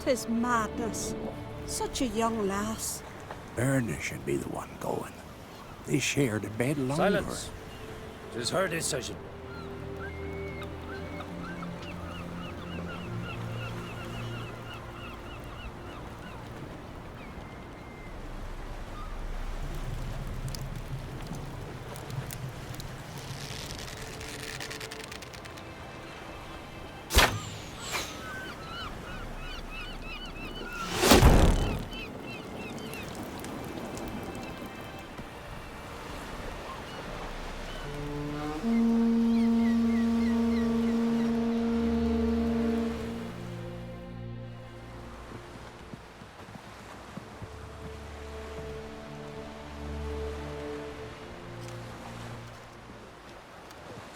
'Tis madness. Such a young lass. Erna should be the one going. They shared a bed longer. Silence. 'Tis her decision.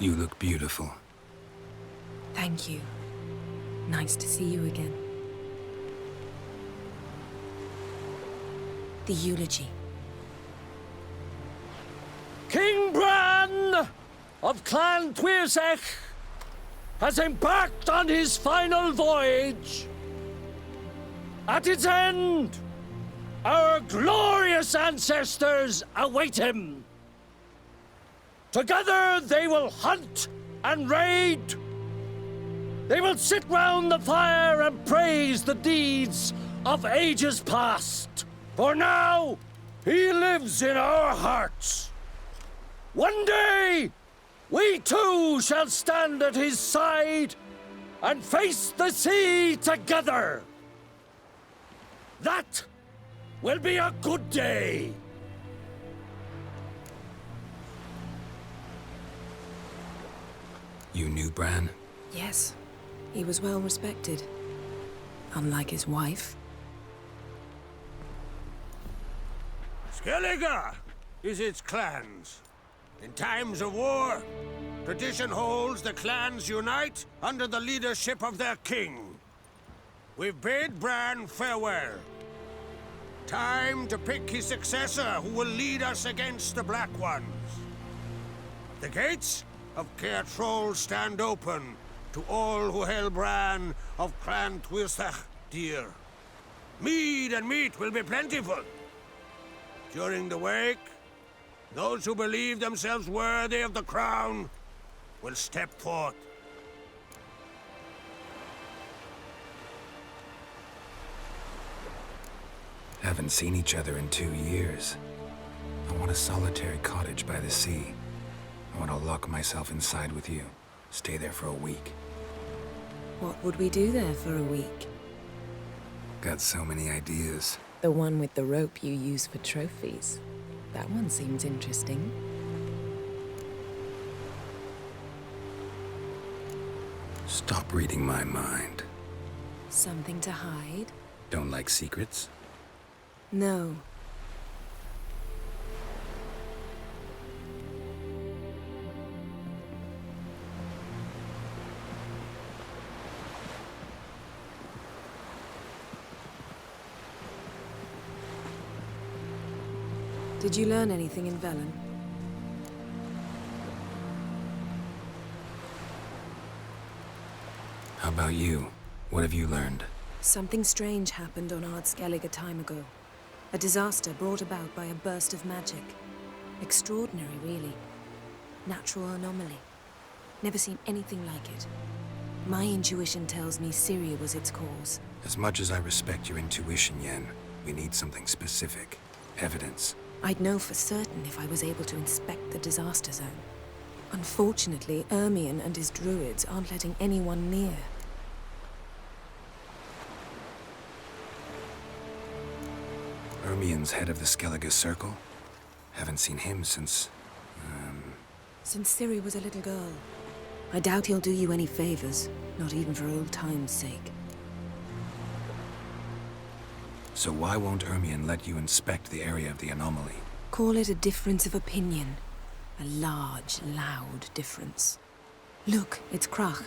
You look beautiful. Thank you. Nice to see you again. The eulogy. King Bran of Clan Tuirsech has embarked on his final voyage. At its end, our glorious ancestors await him. Together they will hunt and raid. They will sit round the fire and praise the deeds of ages past. For now, he lives in our hearts. One day, we too shall stand at his side and face the sea together. That will be a good day. You knew Bran? Yes, he was well respected. Unlike his wife. Skellige is its clans. In times of war, tradition holds the clans unite under the leadership of their king. We've bid Bran farewell. Time to pick his successor who will lead us against the Black Ones. The gates of Caer Troll stand open to all who held Bran of Clan Tuirsech dear. Mead and meat will be plentiful. During the wake, those who believe themselves worthy of the crown will step forth. Haven't seen each other in 2 years. I want a solitary cottage by the sea. I want to lock myself inside with you. Stay there for a week. What would we do there for a week? Got so many ideas. The one with the rope you use for trophies. That one seems interesting. Stop reading my mind. Something to hide? Don't like secrets? No. Did you learn anything in Velen? How about you? What have you learned? Something strange happened on Ard Skellig a time ago. A disaster brought about by a burst of magic. Extraordinary, really. Natural anomaly. Never seen anything like it. My intuition tells me Syria was its cause. As much as I respect your intuition, Yen, we need something specific. Evidence. I'd know for certain if I was able to inspect the disaster zone. Unfortunately, Ermion and his druids aren't letting anyone near. Ermion's head of the Skellige Circle? Haven't seen him since... Since Ciri was a little girl. I doubt he'll do you any favors, not even for old time's sake. So why won't Ermion let you inspect the area of the anomaly? Call it a difference of opinion. A large, loud difference. Look, it's Krach.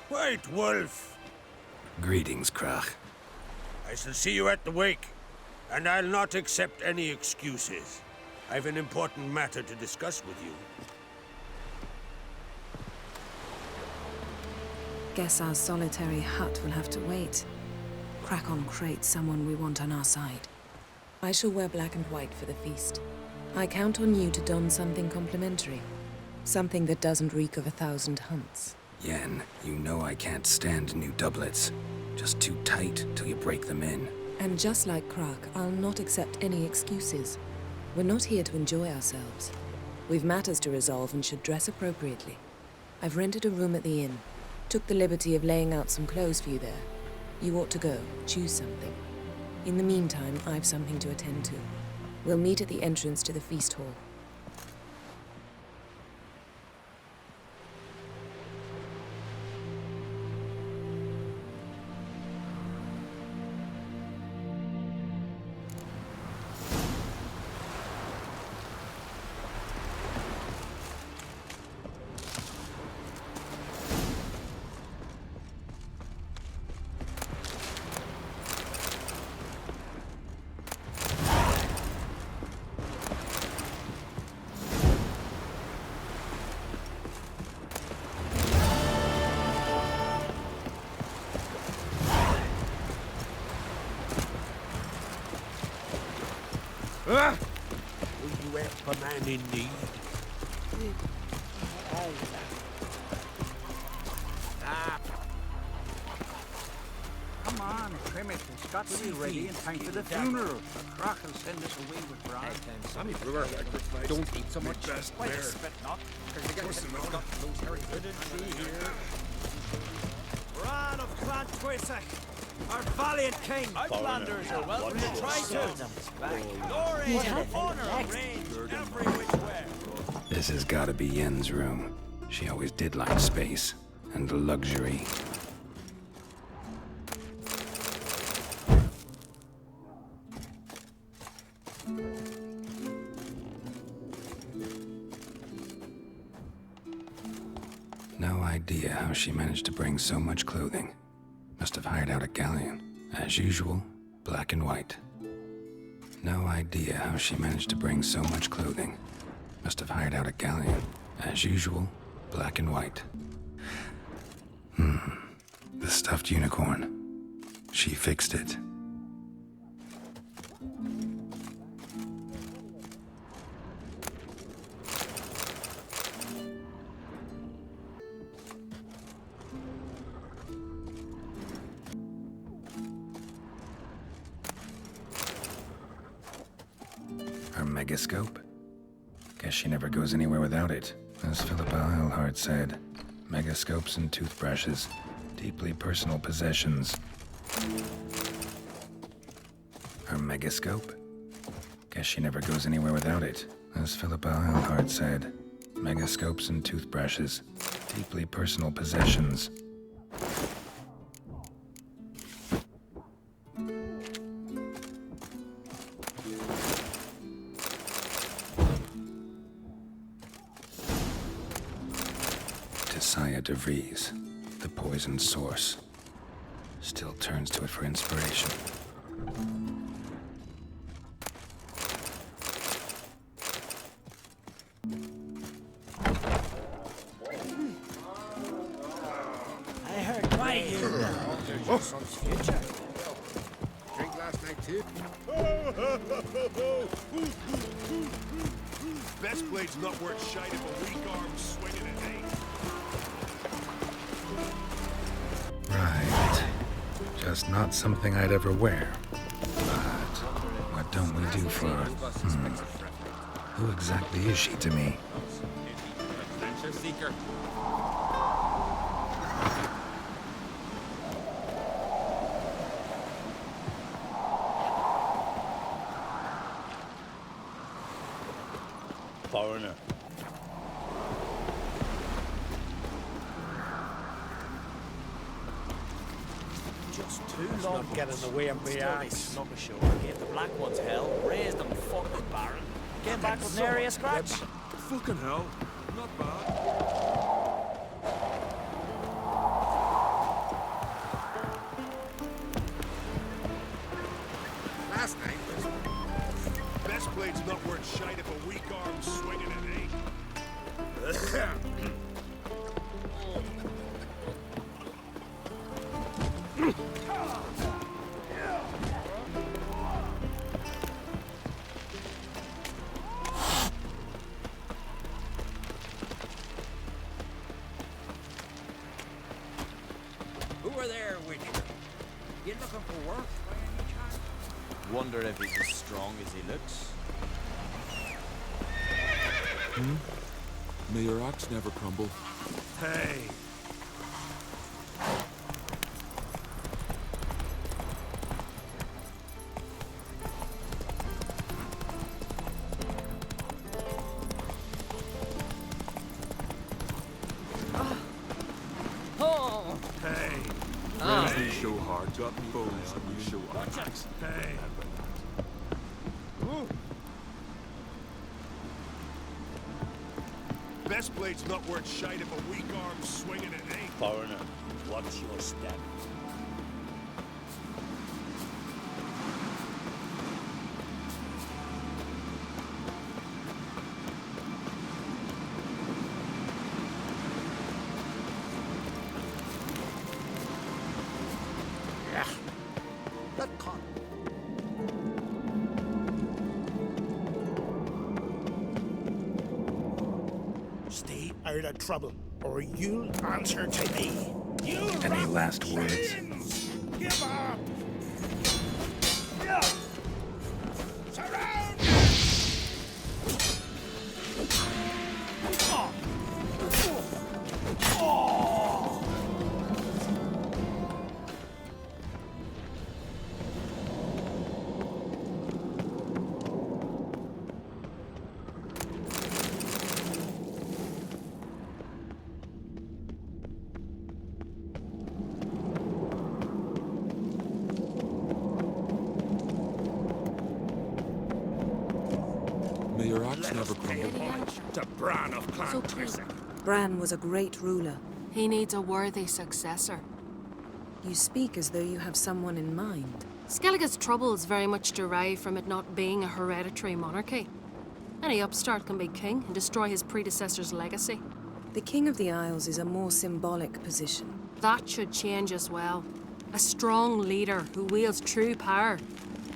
White Wolf! Greetings, Krach. I shall see you at the wake, and I'll not accept any excuses. I've an important matter to discuss with you. Guess our solitary hut will have to wait. crack on create someone we want on our side. I shall wear black and white for the feast. I count on you to don something complimentary. Something that doesn't reek of 1,000 hunts. Yen, you know I can't stand new doublets. Just too tight till you break them in. And just like Krak, I'll not accept any excuses. We're not here to enjoy ourselves. We've matters to resolve and should dress appropriately. I've rented a room at the inn. Took the liberty of laying out some clothes for you there. You ought to go, choose something. In the meantime, I've something to attend to. We'll meet at the entrance to the feast hall. Will you help a man in need? Come on, trim it. It's got to be ready in time for the funeral. Croc will send us away with Brian. Sammy Brewer, don't eat so much. Wait a spit not. Bran of Clan Quisach, our valiant king. Outlanders are welcome to try to. Glory, honor, and reign every which way. This has gotta be Yen's room. She always did like space and luxury. No idea how she managed to bring so much clothing. Must have hired out a galleon. As usual, black and white. No idea how she managed to bring so much clothing. Must have hired out a galleon. As usual, black and white. The stuffed unicorn. She fixed it. Her megascope? Guess she never goes anywhere without it. As Philippa Eilhart said, megascopes and toothbrushes, deeply personal possessions. Her megascope? Guess she never goes anywhere without it. As Philippa Eilhart said, megascopes and toothbrushes, deeply personal possessions. Saya DeVries, the poisoned source, still turns to it for inspiration. I heard why you your son's future. Drink last night too? Best blade's not worth shite if a weak arm's swinging it, eh? Right. Just not something I'd ever wear. But what don't we do for... Who exactly is she to me? Adventure seeker. Foreigner. Just too long getting in the way of me axe. Snuck ashore, gave the black ones hell, raised them fucking baron. Came back with nary a scratch. Fucking hell. Not bad. Last night was... Best blade's not worth shite if a weak arm's swinging it, eh? over there, Witcher. You looking for work by any chance? Wonder if he's as strong as he looks. May your axe never crumble. Hey, Oh! hey, Raise me show hard, got me bows, and you show axe. hey. Best blade's not worth shite if a weak arm's swinging it ain't. Foreigner, what's your step? Stay out of trouble, or you'll answer to me. You Any last words? give up! Surround! May your axe never crumble. To Bran of Clan Trissac. Bran was a great ruler. He needs a worthy successor. You speak as though you have someone in mind. Skellige's troubles very much derive from it not being a hereditary monarchy. Any upstart can be king and destroy his predecessor's legacy. The King of the Isles is a more symbolic position. That should change as well. A strong leader who wields true power.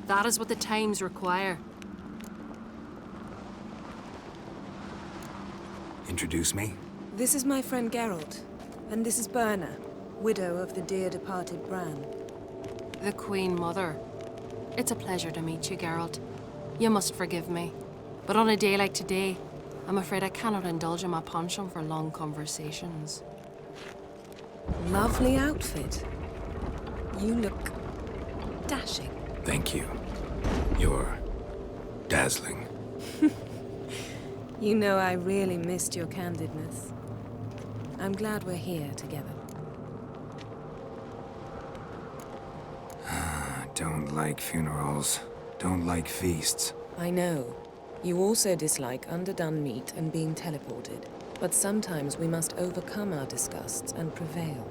That is what the times require. Introduce me? This is my friend Geralt, and this is Berna, widow of the dear departed Bran. The Queen Mother. It's a pleasure to meet you, Geralt. You must forgive me. But on a day like today, I'm afraid I cannot indulge in my penchant for long conversations. Lovely outfit. You look dashing. Thank you. You're dazzling. You know I really missed your candidness. I'm glad we're here together. Don't like funerals. Don't like feasts. I know. You also dislike underdone meat and being teleported. But sometimes we must overcome our disgusts and prevail.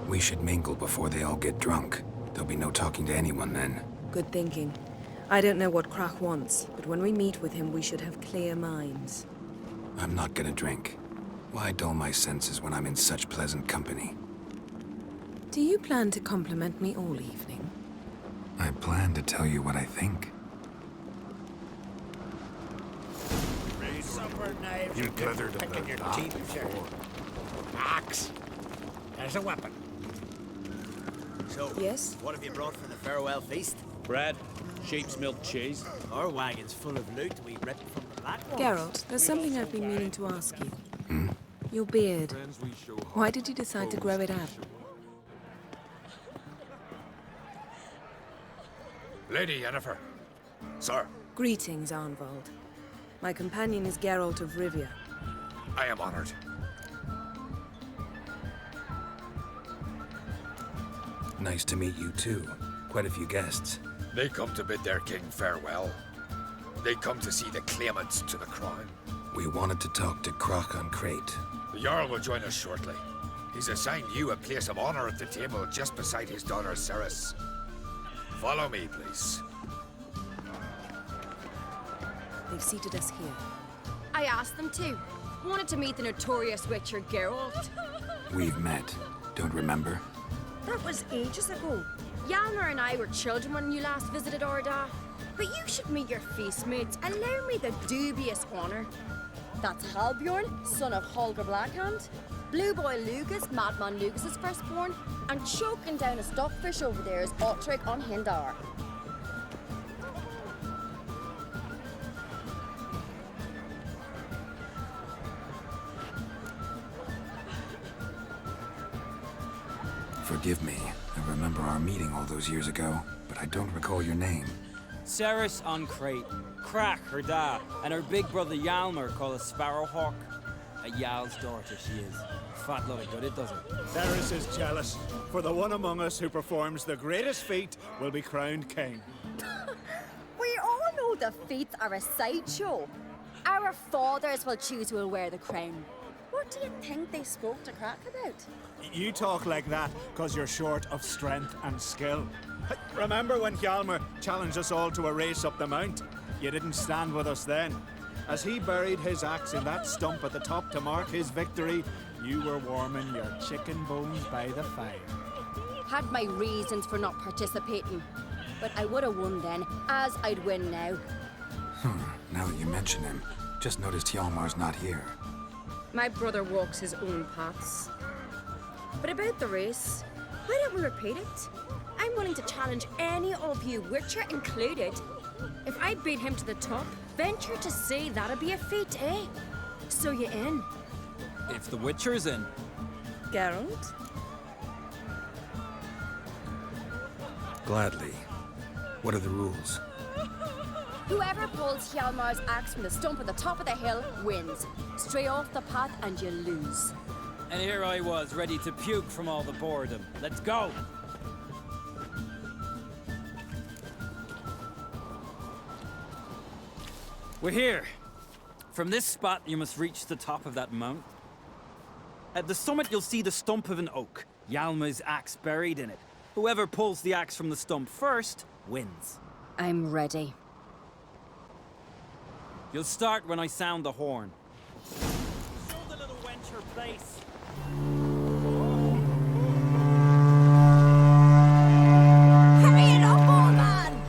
We should mingle before they all get drunk. There'll be no talking to anyone then. Good thinking. I don't know what Krach wants, but when we meet with him, we should have clear minds. I'm not gonna drink. Why dull my senses when I'm in such pleasant company? Do you plan to compliment me all evening? I plan to tell you what I think. Supper knives You are good gathered for picking about your that teeth, sir. before. Axe. As a weapon. So, Yes? what have you brought for the farewell feast? Bread, sheep's milk cheese. Our wagon's full of loot we ripped from the black ones. Geralt, there's something I've been meaning to ask you. Your beard. Friends we show hard, Why did you decide to grow it out? Lady Yennefer. Sir, Greetings, Arnvald. My companion is Geralt of Rivia. I am honored. Nice to meet you too. Quite a few guests. They come to bid their king farewell. They come to see the claimants to the crown. We wanted to talk to Krach on Crate. The Jarl will join us shortly. He's assigned you a place of honor at the table just beside his daughter Ceres. Follow me, please. They've seated us here. I asked them to. Wanted to meet the notorious Witcher Geralt. We've met. Don't remember? That was ages ago. Yalmer and I were children when you last visited Ordaf. But you should meet your feast mates. Allow me the dubious honor. That's Halbjorn, son of Holger Blackhand. Blue Boy Lugas, Madman Lugas' firstborn. And choking down a stockfish over there is Ottrig on Hindar. Forgive me. I remember our meeting all those years ago, but I don't recall your name. Ceres on Crate, Crack her da, and her big brother Yalmer called a Sparrowhawk. A Yal's daughter she is. Fat lot of good it doesn't. Ceres is jealous, for the one among us who performs the greatest feat will be crowned king. We all know the feats are a sideshow. Our fathers will choose who will wear the crown. What do you think they spoke to Crack about? You talk like that because you're short of strength and skill. Remember when Hjalmar challenged us all to a race up the mount? You didn't stand with us then. As he buried his axe in that stump at the top to mark his victory, you were warming your chicken bones by the fire. Had my reasons for not participating. But I would have won then, as I'd win now. Now that you mention him, just noticed Hjalmar's not here. My brother walks his own paths. But about the race, why don't we repeat it? I'm willing to challenge any of you, Witcher included. If I beat him to the top, venture to say that'd be a feat, eh? So you in? If the Witcher's in. Geralt? Gladly. What are the rules? Whoever pulls Hjalmar's axe from the stump at the top of the hill wins. Stray off the path and you lose. And here I was, ready to puke from all the boredom. Let's go! We're here. From this spot, you must reach the top of that mount. At the summit, you'll see the stump of an oak. Hjalmar's axe buried in it. Whoever pulls the axe from the stump first, wins. I'm ready. You'll start when I sound the horn. Show the little wench her place. Hurry it up, old man!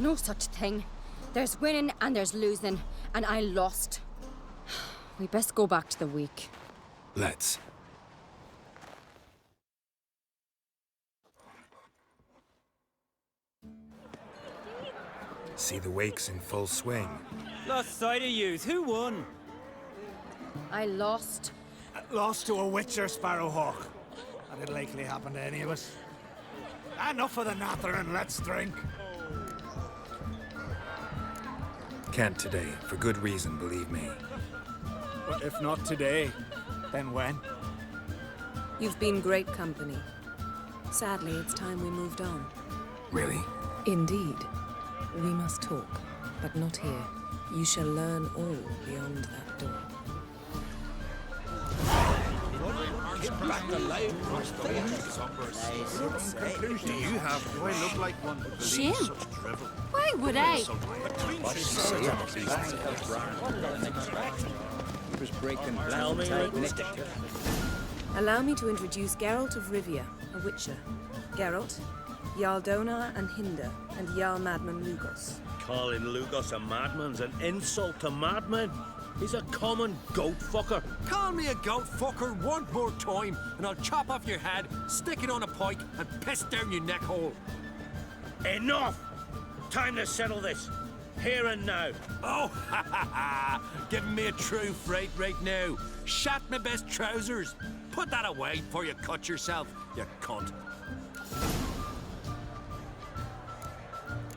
No such thing. There's winning and there's losing, and I lost. We best go back to the week. Let's. See the wakes in full swing. Lost sight of yous. Who won? I lost. Lost to a Witcher, Sparrowhawk. That'd likely happen to any of us. Enough of the natter and let's drink. Can't today, for good reason, believe me. But if not today, then when? You've been great company. Sadly, it's time we moved on. Really? Indeed. We must talk, but not here. You shall learn all beyond that door. Do you have? Do I look like one who believes Shame. such drivel? Why would I? He was breaking Allow me to introduce Geralt of Rivia, a Witcher. Geralt, Jarl Donar and Hinder, and Jarl Madman Lugos. Calling Lugos a madman's an insult to madmen. He's a common goat fucker. Call me a goat fucker one more time, and I'll chop off your head, stick it on a pike, and piss down your neck hole. Enough! Time to settle this. Here and now. Oh, ha ha ha! Giving me a true fright right now. Shat my best trousers. Put that away before you cut yourself, you cunt.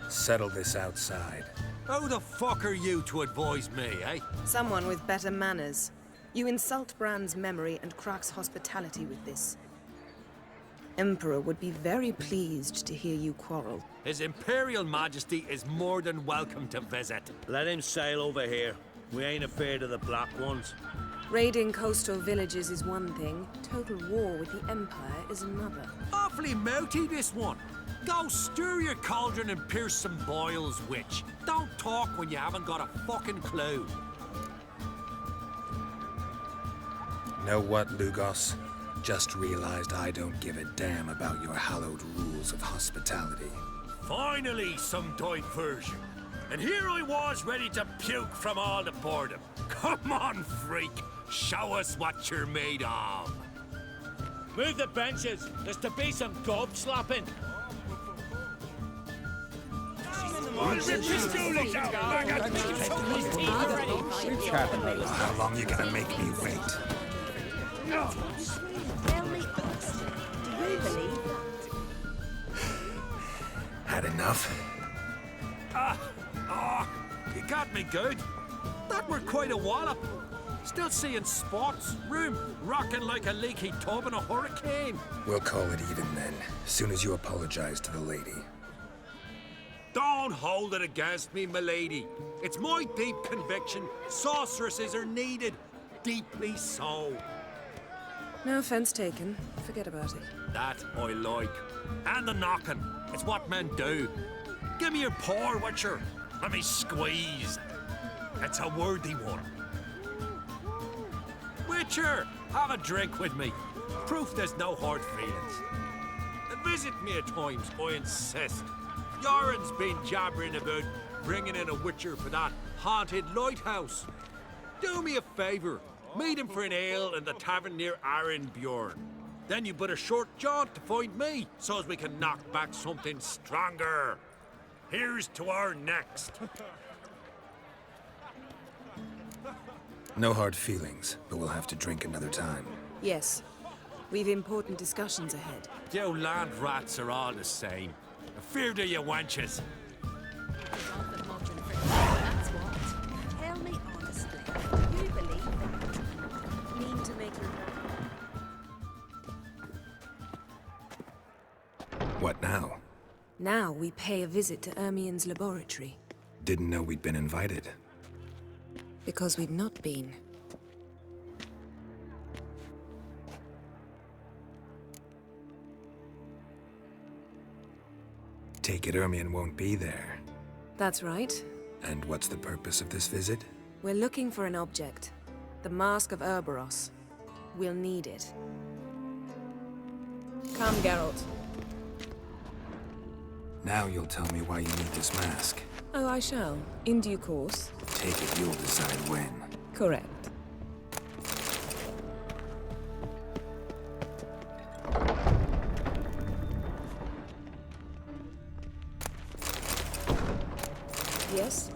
Settle this outside. Who the fuck are you to advise me, eh? Someone with better manners. You insult Bran's memory and Crach's hospitality with this. Emperor would be very pleased to hear you quarrel. His Imperial Majesty is more than welcome to visit. Let him sail over here. We ain't afraid of the Black Ones. Raiding coastal villages is one thing. Total war with the Empire is another. Awfully mouty, this one. Go stir your cauldron and pierce some boils, witch. Don't talk when you haven't got a fucking clue. Know what, Lugos? Just realized I don't give a damn about your hallowed rules of hospitality. Finally, some diversion. And here I was ready to puke from all the boredom. Come on, freak. Show us what you're made of. Move the benches. There's to be some gob slapping. How long you gonna make me wait? Tell me honestly, do you believe that? Had enough? You got me good. That were quite a wallop. Still seeing spots, room rocking like a leaky tub in a hurricane. We'll call it even then, soon as you apologize to the lady. Don't hold it against me, milady. It's my deep conviction sorceresses are needed. Deeply so. No offense taken. Forget about it. That I like. And the knocking. It's what men do. Give me your paw, Witcher. Let me squeeze. It's a worthy one. Witcher, have a drink with me. Proof there's no hard feelings. And visit me at times, I insist. Yoren's been jabbering about bringing in a Witcher for that haunted lighthouse. Do me a favour. Meet him for an ale in the tavern near Arenbjorn. Then you but a short jaunt to find me, so as we can knock back something stronger. Here's to our next. No hard feelings, but we'll have to drink another time. Yes. We've important discussions ahead. You land rats are all the same. Feared of you wenches. That's what. Tell me honestly, do you believe that? Mean to make you... What now? Now we pay a visit to Ermien's laboratory. Didn't know we'd been invited. Because we've not been. Take it Ermien won't be there. That's right. And what's the purpose of this visit? We're looking for an object. The Mask of Erberos. We'll need it. Come, Geralt. Now you'll tell me why you need this mask. Oh, I shall. In due course. Take it you'll decide when. Correct. Yes?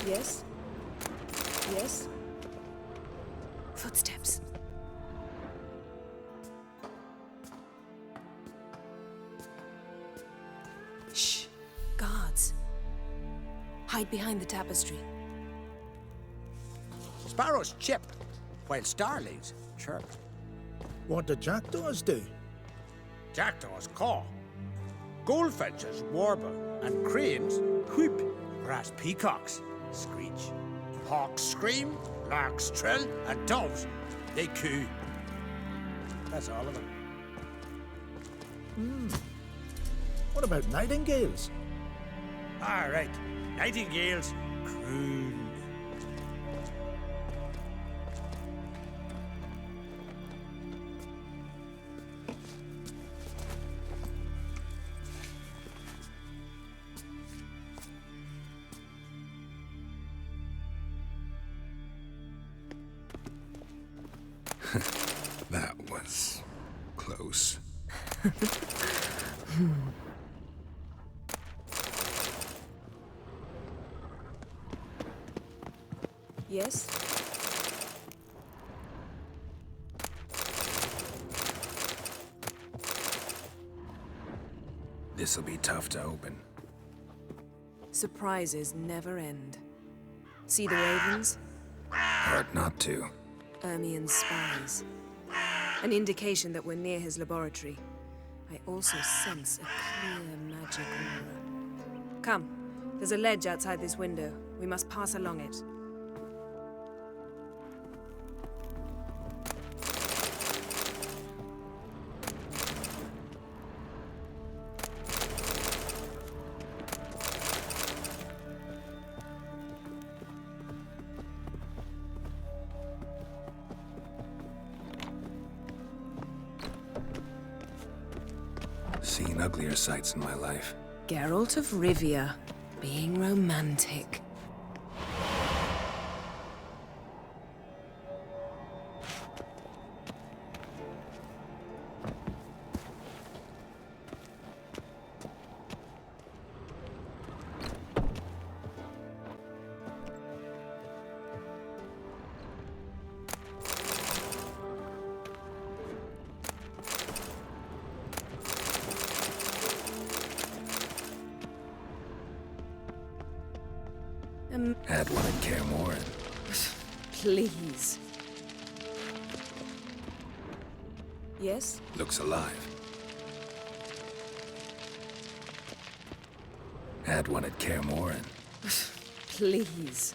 Yes? Yes? Footsteps. Shh. Guards. Hide behind the tapestry. Sparrows chip, while starlings chirp. What do jackdaws do? Jackdaws caw. Goldfinches warble. And cranes whoop, whereas peacocks screech. Hawks scream, larks trill, and doves, they coo. That's all of them. What about nightingales? All right, nightingales croon. That was close. Yes? This'll be tough to open. Surprises never end. See the ravens? Hard not to. Ermien's spies. An indication that we're near his laboratory. I also sense a clear magic aura. Come, there's a ledge outside this window. We must pass along it. Seen uglier sights in my life. Geralt of Rivia, being romantic. Had one at Kaer Morhen. Please. Yes? Looks alive. Had one at Kaer Morhen. Please.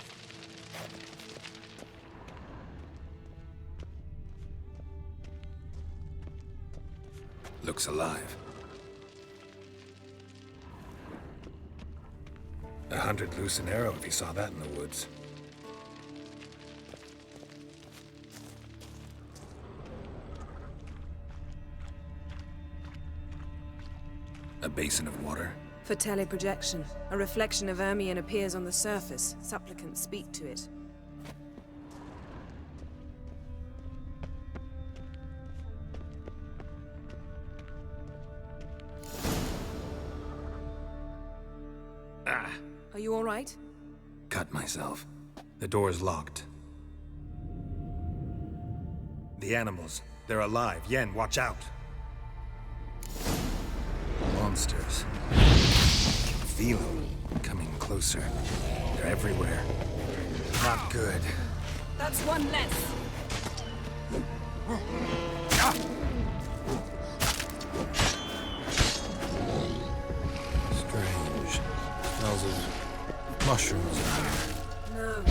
Looks alive. 100 loose an arrow if you saw that in the woods. A basin of water. For teleprojection, a reflection of Ermien appears on the surface. Supplicants speak to it. Are you all right? Cut myself. The door's locked. The animals, they're alive. Yen, watch out. Monsters. Feel them coming closer. They're everywhere. Not good. That's one less. Strange. Smells of mushrooms in here. No. To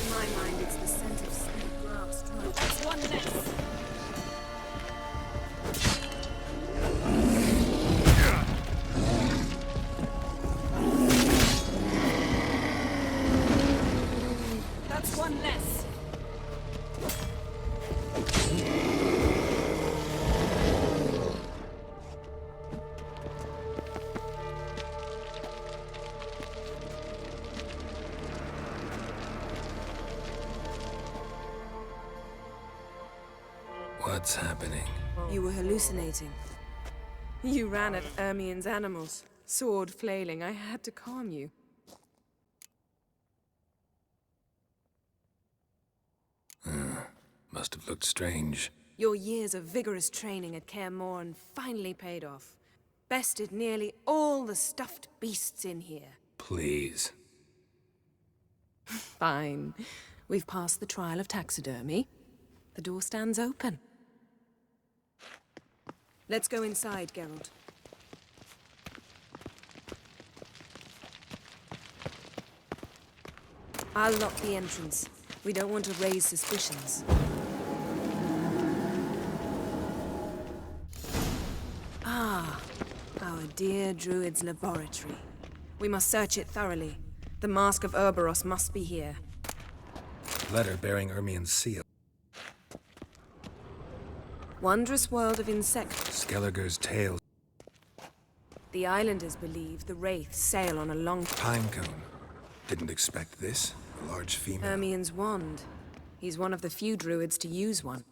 my mind, it's the scent of sweet grass. That's one less. That's one less. What's happening? You were hallucinating. You ran at Ermien's animals, sword flailing. I had to calm you. Must have looked strange. Your years of vigorous training at Kaer Morhen finally paid off. Bested nearly all the stuffed beasts in here. Please. Fine. We've passed the trial of taxidermy. The door stands open. Let's go inside, Geralt. I'll lock the entrance. We don't want to raise suspicions. Ah, our dear druid's laboratory. We must search it thoroughly. The Mask of Ouroboros must be here. Letter bearing Ermien's seal. Wondrous world of insect. Skellige's tale. The islanders believe the wraiths sail on a long Pinecone. Didn't expect this. A large female. Ermien's wand. He's one of the few druids to use one.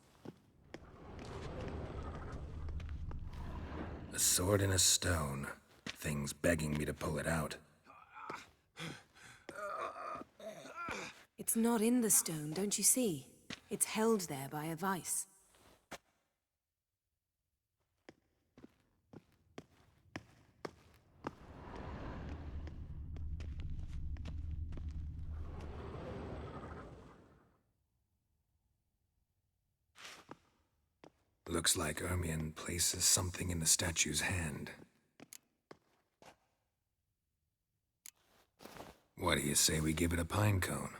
A sword in a stone. Thing's begging me to pull it out. It's not in the stone, don't you see? It's held there by a vice. Looks like Ermien places something in the statue's hand. What do you say we give it a pine cone?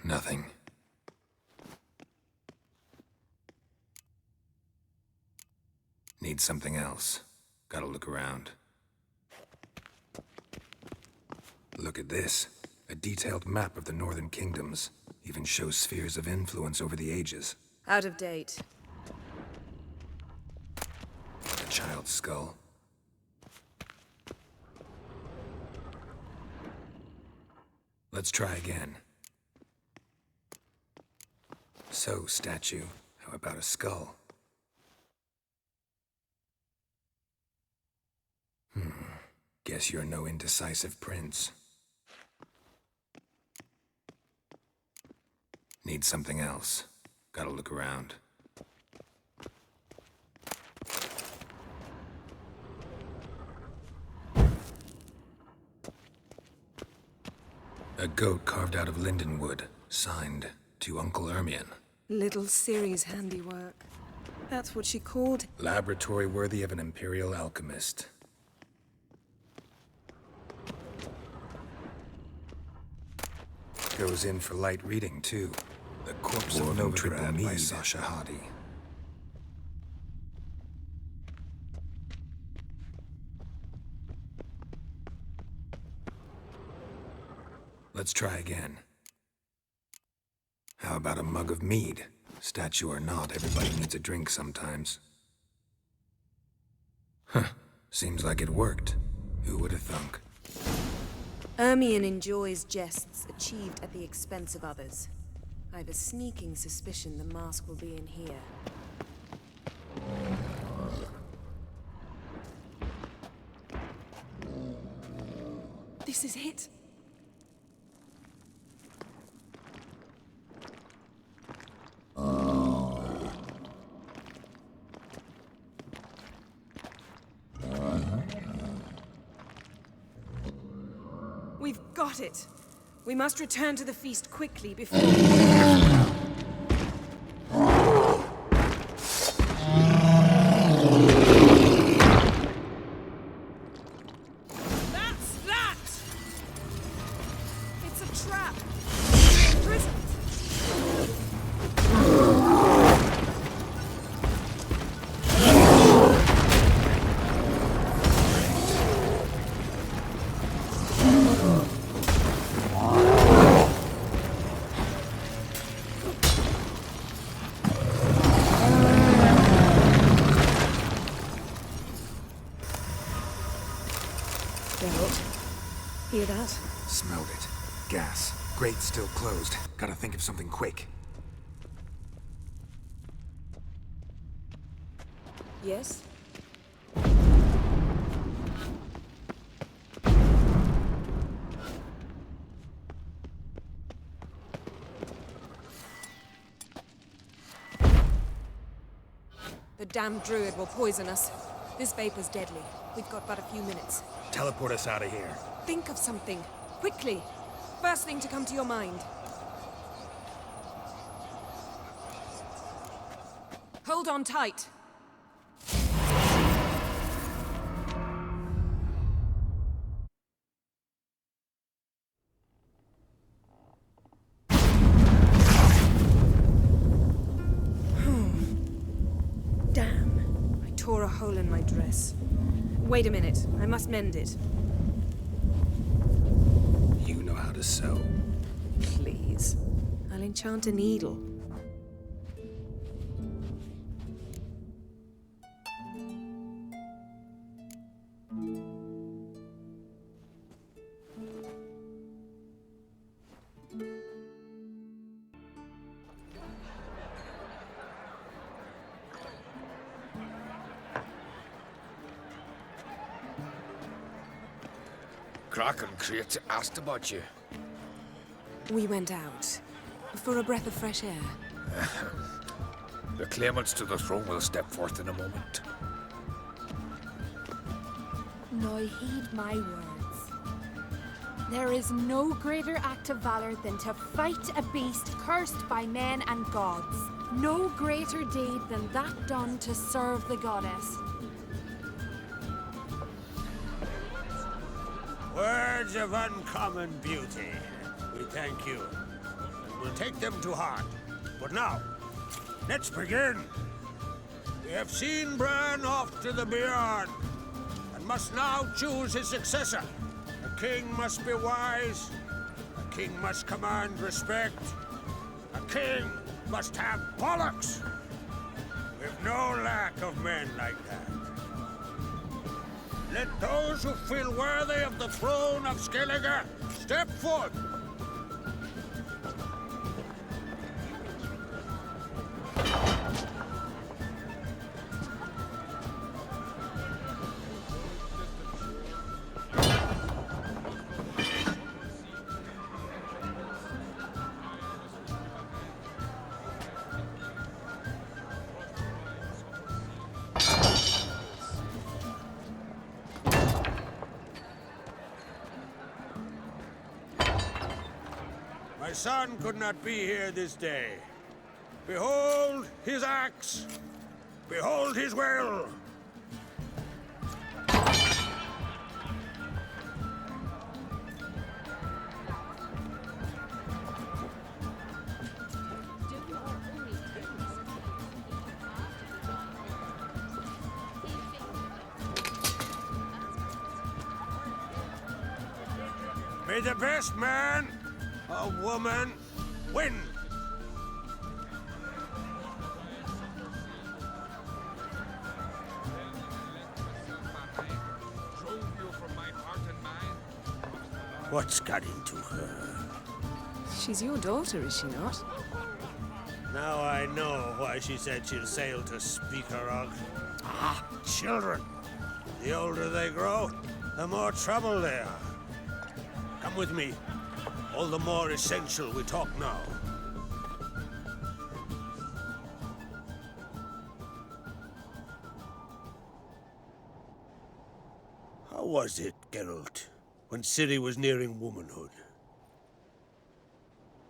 Nothing. Need something else. Gotta look around. Look at this. A detailed map of the Northern Kingdoms. Even shows spheres of influence over the ages. Out of date. A child's skull. Let's try again. So, statue, how about a skull? Guess you're no indecisive prince. Need something else. Gotta look around. A goat carved out of lindenwood, signed to Uncle Ermien. Little Ciri's handiwork. That's what she called. Laboratory worthy of an imperial alchemist. Goes in for light reading, too. The Corpse of Novigrad by Sasha Hadi. Let's try again. How about a mug of mead? Statue or not, everybody needs a drink sometimes. Huh. Seems like it worked. Who would have thunk? Ermien enjoys jests achieved at the expense of others. I've a sneaking suspicion the mask will be in here. This is it. We've got it. We must return to the feast quickly before... That's that! It's a trap. Prison. Hear that? Smelled it. Gas. Grate still closed. Gotta think of something quick. Yes? The damned druid will poison us. This vapor's deadly. We've got but a few minutes. Teleport us out of here. Think of something. Quickly. First thing to come to your mind. Hold on tight. hole in my dress. Wait a minute. I must mend it. You know how to sew. Please. I'll enchant a needle. Kraken Crate asked about you. We went out. For a breath of fresh air. The claimants to the throne will step forth in a moment. Now heed my words. There is no greater act of valor than to fight a beast cursed by men and gods. No greater deed than that done to serve the goddess. Words of uncommon beauty. We thank you. And we'll take them to heart. But now, let's begin. We have seen Bran off to the beyond, and must now choose his successor. A king must be wise. A king must command respect. A king must have bollocks. We've no lack of men like that. Let those who feel worthy of the throne of Skellige step forth. My son could not be here this day. Behold his axe. Behold his will. May the best man or woman win. What's got into her? She's your daughter, is she not? Now I know why she said she'll sail to speak her of. Ah, children. The older they grow, the more trouble they are. Come with me. All the more essential we talk now. How was it, Geralt, when Ciri was nearing womanhood?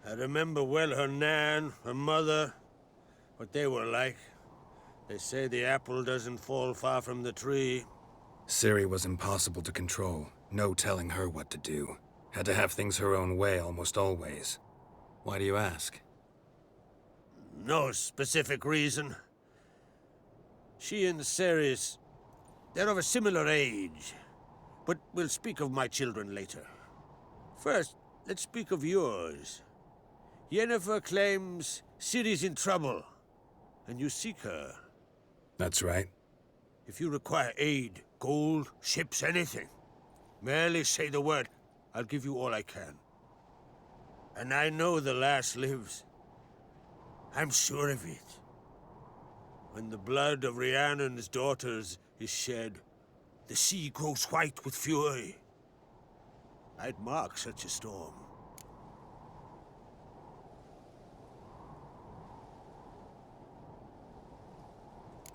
I remember well her nan, her mother, what they were like. They say the apple doesn't fall far from the tree. Ciri was impossible to control. No telling her what to do. Had to have things her own way almost always. Why do you ask? No specific reason. She and Ceres, they're of a similar age. But we'll speak of my children later. First, let's speak of yours. Yennefer claims Ciri's in trouble, and you seek her. That's right. If you require aid, gold, ships, anything, merely say the word. I'll give you all I can. And I know the lass lives. I'm sure of it. When the blood of Rhiannon's daughters is shed, the sea grows white with fury. I'd mark such a storm.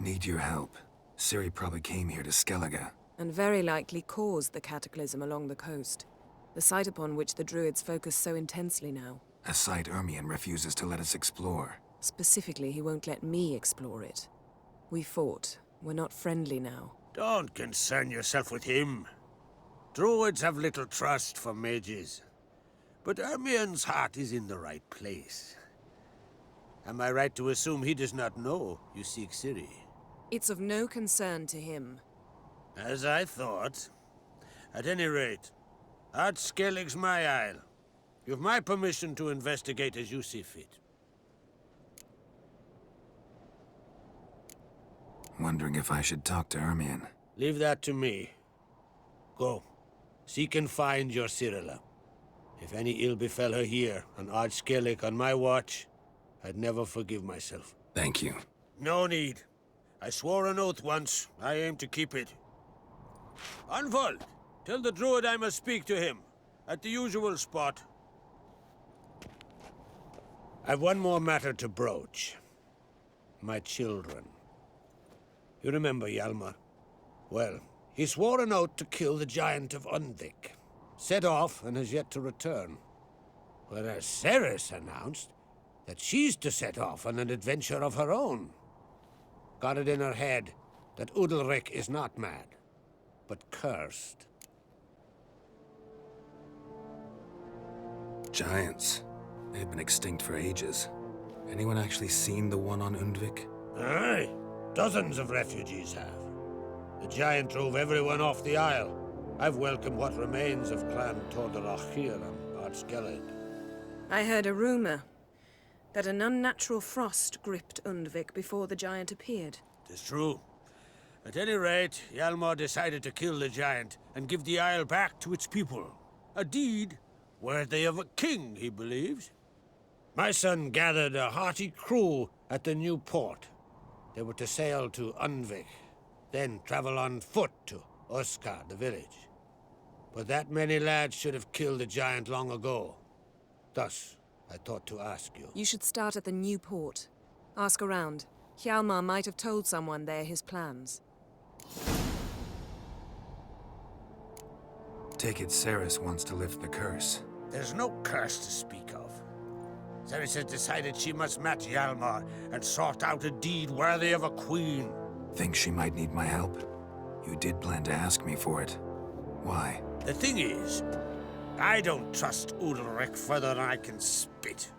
Need your help. Ciri probably came here to Skellige. And very likely caused the cataclysm along the coast. The site upon which the Druids focus so intensely now. A site Ermion refuses to let us explore. Specifically, he won't let me explore it. We fought. We're not friendly now. Don't concern yourself with him. Druids have little trust for mages. But Ermion's heart is in the right place. Am I right to assume he does not know you seek Ciri? It's of no concern to him. As I thought. At any rate, Ard Skellig's my isle. You've my permission to investigate as you see fit. Wondering if I should talk to Ermion. Leave that to me. Go. Seek and find your Cyrilla. If any ill befell her here, on Ard Skellig on my watch, I'd never forgive myself. Thank you. No need. I swore an oath once. I aim to keep it. Unfold! Tell the druid I must speak to him. At the usual spot. I've one more matter to broach. My children. You remember Hjalmar? Well, he swore an oath to kill the giant of Undvik. Set off and has yet to return. Whereas Ceres announced that she's to set off on an adventure of her own. Got it in her head that Udalric is not mad, but cursed. Giants. They've been extinct for ages. Anyone actually seen the one on Undvik? Aye. Dozens of refugees have. The giant drove everyone off the isle. I've welcomed what remains of Clan Tordarachir and Ard Skellig. I heard a rumor that an unnatural frost gripped Undvik before the giant appeared. Tis true. At any rate, Hjalmar decided to kill the giant and give the isle back to its people. A deed worthy of a king, he believes. My son gathered a hearty crew at the new port. They were to sail to Undvik, then travel on foot to Oskar, the village. But that many lads should have killed the giant long ago. Thus, I thought to ask you. You should start at the new port. Ask around. Hjalmar might have told someone there his plans. Take it Ceres wants to lift the curse. There's no curse to speak of. Ceres has decided she must match Hjalmar and sort out a deed worthy of a queen. Think she might need my help? You did plan to ask me for it. Why? The thing is, I don't trust Udalric further than I can spit.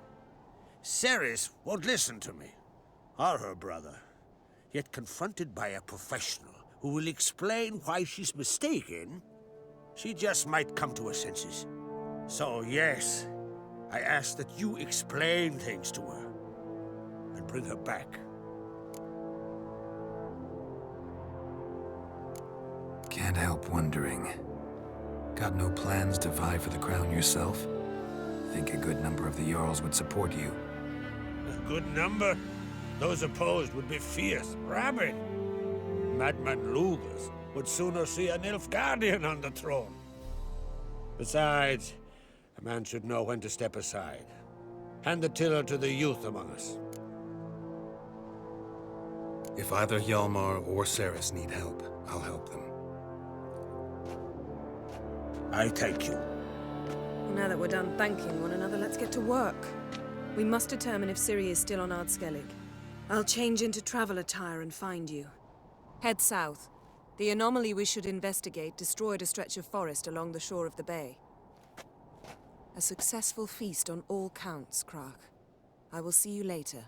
Ceres won't listen to me, or her brother. Yet confronted by a professional who will explain why she's mistaken, she just might come to her senses. So yes, I ask that you explain things to her and bring her back. Can't help wondering. Got no plans to vie for the crown yourself? Think a good number of the Jarls would support you. A good number? Those opposed would be fierce, rabid. Madman Lugas would sooner see an Nilfgaardian on the throne. Besides, a man should know when to step aside. Hand the tiller to the youth among us. If either Hjalmar or Ceres need help, I'll help them. I thank you. Now that we're done thanking one another, let's get to work. We must determine if Ciri is still on Ard Skellig. I'll change into travel attire and find you. Head south. The anomaly we should investigate destroyed a stretch of forest along the shore of the bay. A successful feast on all counts, Krach. I will see you later.